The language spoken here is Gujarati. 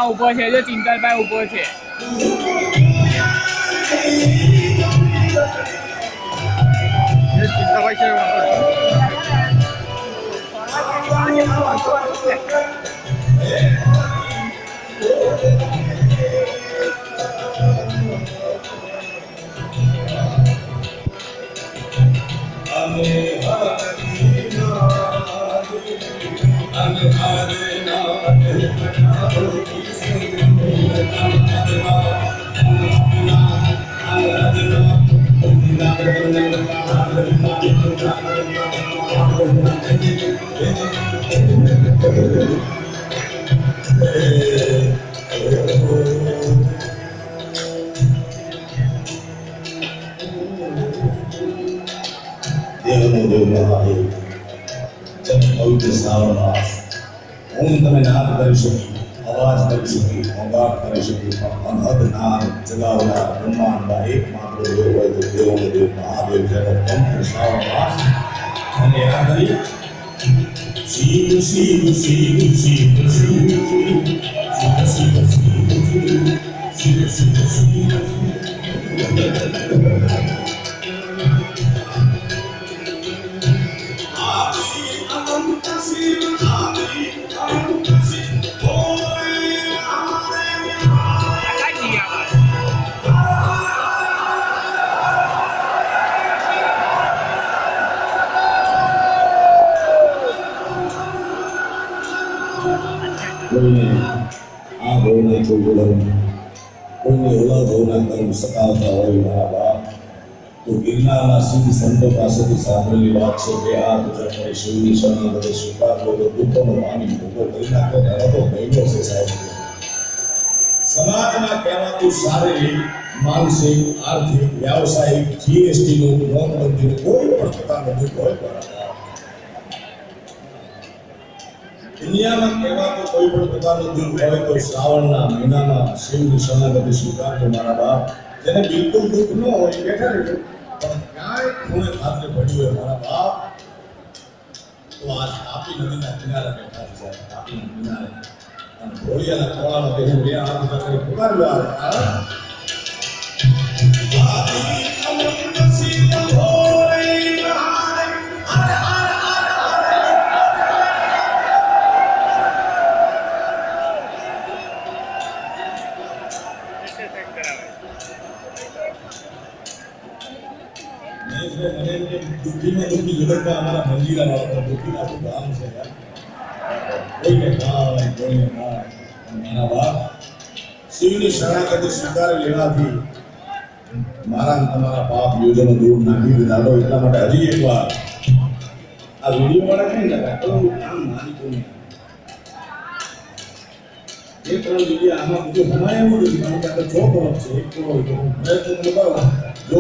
ઊભો છે, જો ચિંતલભાઈ ઊભો છે. પવિત્ર શ્રાવણ માસ હું તમે નાદ કરી શકી, અવાજ કરી શકી, મોંઘાટ કરી શકી, પણ અનહદ નાદ જગાવનાર બ્રહ્માંડના એકમાત્ર દેવ હોય તો દેવોનો દેવ મહાદેવ જેનો પવિત્ર શ્રાવણ માસ. અને આ કરી શિવ શિવ શિવ શિવ શિવ શિવ શિવ શિવ શિવ શિવ કોઈને આ ભાવના કોઈ બોલાવું, કોઈને ઓલા ભાવના કર્મ સતાવતા હોય મારા બાપ, તો ગિરનારના સિદ્ધ સંતો પાસેથી સાંભળેલી વાત છે કે આ ગુજરાતની શિવની શરણાગતિ સ્વીકારવો તો દુઃખોનો પાણી ભૂકો કરી નાખે. એનો તો મહિનો છે સાહેબ. સમાજમાં કહેવાતું શારીરિક, માનસિક, આર્થિક, વ્યાવસાયિક, જીએસટીનું, નોટબંધીનું કોઈ પણ પ્રકારનું દુઃખ હોય બરાબર. દુનિયામાં કહેવાતો કોઈ પણ પ્રકારનું દુઃખ હોય તો શ્રાવણના મહિનામાં શિવની શરણાગતિ સ્વીકારજો મારા બાપ. જેને બિલકુલ દુઃખ ન હોય બેઠા રહેજો, પણ ક્યાંય ખૂણે ખાતરે પડ્યું હોય મારા બાપ, તો આ તાપી નદીના કિનારે બેઠા છે. તાપીના કિનારે અને ઘોડિયાના ખોળામાં બેસીને બે હાથ કરી પુકાર્યો આવે. દુઃખીમાં દુઃખી જગતમાં અમારા મંજીરા વાળા દુઃખીના આખું ગામ છે યાર. કોઈને કાંઈ કોઈને કાંઈ. મારા બાપ શિવની શરણાગતિ સ્વીકારી લેવાથી મારા તમારા પાપ યોજનો દૂર નાખી દીધા. એટલા માટે હજી એક વાર આ વિડીયો વાળા કઈ ના કામ મારી કોને એ ત્રણ વિડીયો આમાં બધું હમાય એવું નથી. કારણ કે આપણે 6 તરફ છે. એક તો પ્રયત્ન બતાવો જો